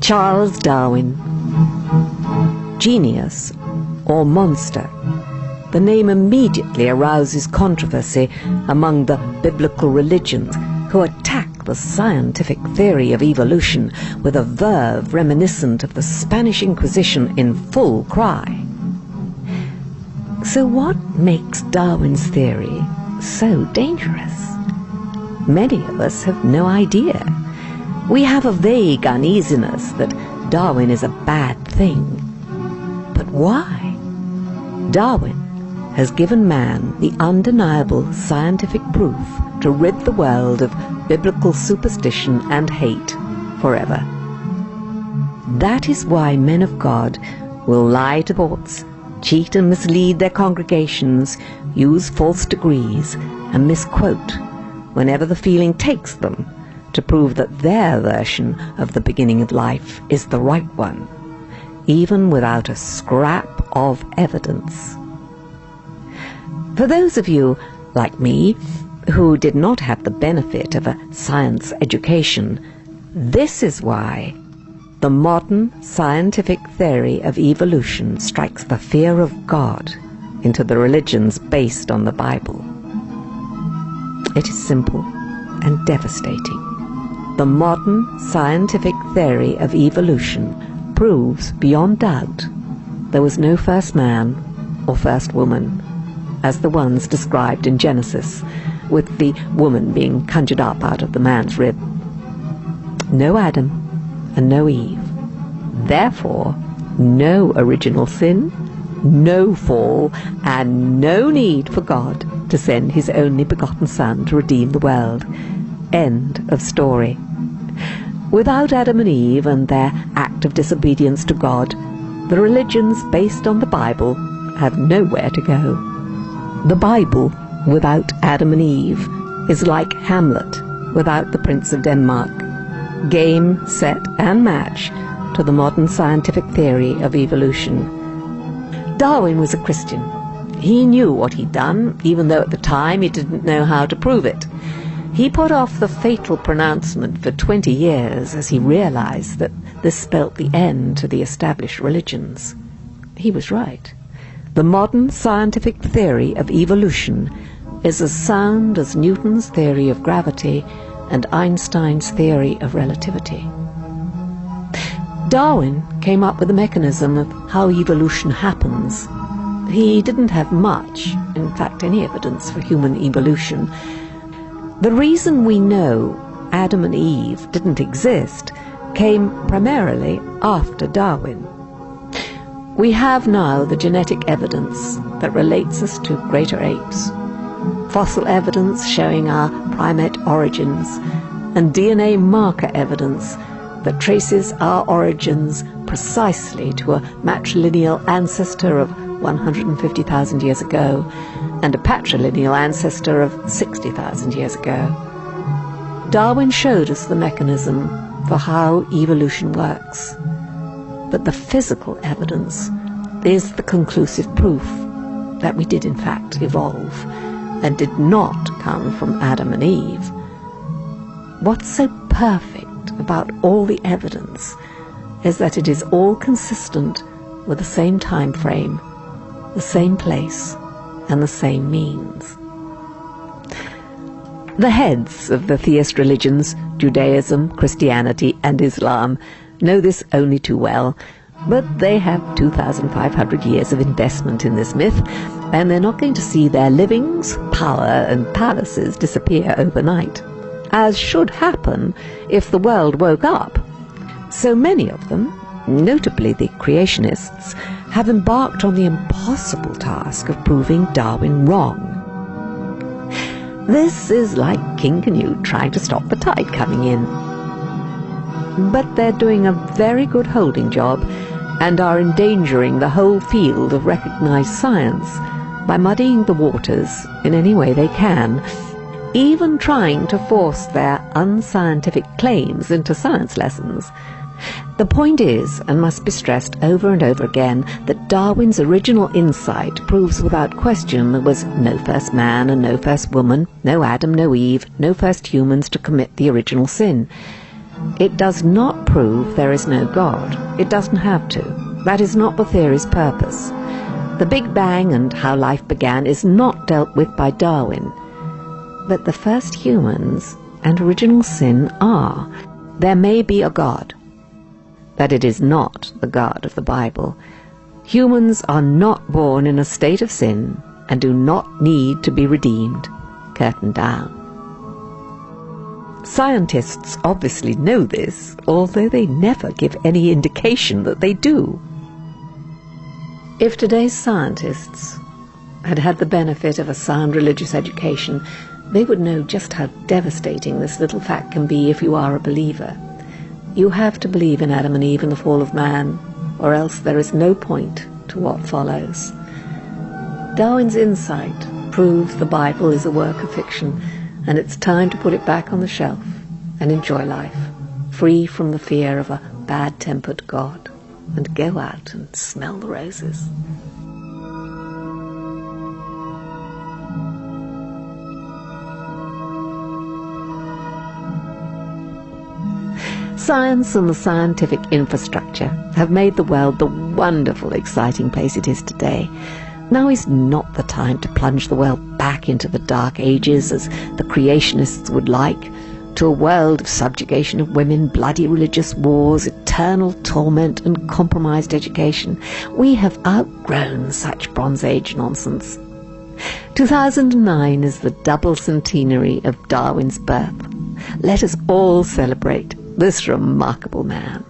Charles Darwin. Genius or monster? The name immediately arouses controversy among the biblical religions, who attack the scientific theory of evolution with a verve reminiscent of the Spanish Inquisition in full cry. So what makes Darwin's theory so dangerous? Many of us have no idea. We have a vague uneasiness that Darwin is a bad thing. But why? Darwin has given man the undeniable scientific proof to rid the world of biblical superstition and hate forever. That is why men of God will lie to courts, cheat and mislead their congregations, use false degrees, and misquote whenever the feeling takes them, to prove that their version of the beginning of life is the right one, even without a scrap of evidence. For those of you, like me, who did not have the benefit of a science education, this is why the modern scientific theory of evolution strikes the fear of God into the religions based on the Bible. It is simple and devastating. The modern scientific theory of evolution proves beyond doubt there was no first man or first woman, as the ones described in Genesis, with the woman being conjured up out of the man's rib. No Adam and no Eve. Therefore, no original sin, no fall, and no need for God to send his only begotten Son to redeem the world. End of story. Without Adam and Eve and their act of disobedience to God, the religions based on the Bible have nowhere to go. The Bible without Adam and Eve is like Hamlet without the Prince of Denmark. Game, set, and match to the modern scientific theory of evolution. Darwin was a Christian. He knew what he'd done, even though at the time he didn't know how to prove it. He put off the fatal pronouncement for 20 years as he realized that this spelt the end to the established religions. He was right. The modern scientific theory of evolution is as sound as Newton's theory of gravity and Einstein's theory of relativity. Darwin came up with a mechanism of how evolution happens. He didn't have much, in fact any evidence for human evolution. The reason we know Adam and Eve didn't exist came primarily after Darwin. We have now the genetic evidence that relates us to greater apes, fossil evidence showing our primate origins, and DNA marker evidence that traces our origins precisely to a matrilineal ancestor of 150,000 years ago and a patrilineal ancestor of 60,000 years ago. Darwin showed us the mechanism for how evolution works, but the physical evidence is the conclusive proof that we did in fact evolve and did not come from Adam and Eve. What's so perfect about all the evidence is that it is all consistent with the same time frame, the same place, and the same means. The heads of the theist religions, Judaism, Christianity, and Islam, know this only too well, but they have 2,500 years of investment in this myth, and they're not going to see their livings, power, and palaces disappear overnight, as should happen if the world woke up. So many of them, notably the creationists, have embarked on the impossible task of proving Darwin wrong. This is like King Canute trying to stop the tide coming in. But they're doing a very good holding job and are endangering the whole field of recognized science by muddying the waters in any way they can, even trying to force their unscientific claims into science lessons. The point is, and must be stressed over and over again, that Darwin's original insight proves without question there was no first man and no first woman, no Adam, no Eve, no first humans to commit the original sin. It does not prove there is no God. It doesn't have to. That is not the theory's purpose. The Big Bang and how life began is not dealt with by Darwin. But the first humans and original sin are. There may be a God, but it is not the God of the Bible. Humans are not born in a state of sin and do not need to be redeemed. Curtain down. Scientists obviously know this, although they never give any indication that they do. If today's scientists had had the benefit of a sound religious education, they would know just how devastating this little fact can be if you are a believer. You have to believe in Adam and Eve and the fall of man, or else there is no point to what follows. Darwin's insight proves the Bible is a work of fiction, and it's time to put it back on the shelf and enjoy life, free from the fear of a bad-tempered God, and go out and smell the roses. Science and the scientific infrastructure have made the world the wonderful, exciting place it is today. Now is not the time to plunge the world back into the dark ages, as the creationists would like, to a world of subjugation of women, bloody religious wars, eternal torment and compromised education. We have outgrown such Bronze Age nonsense. 2009 is the double centenary of Darwin's birth. Let us all celebrate this remarkable man.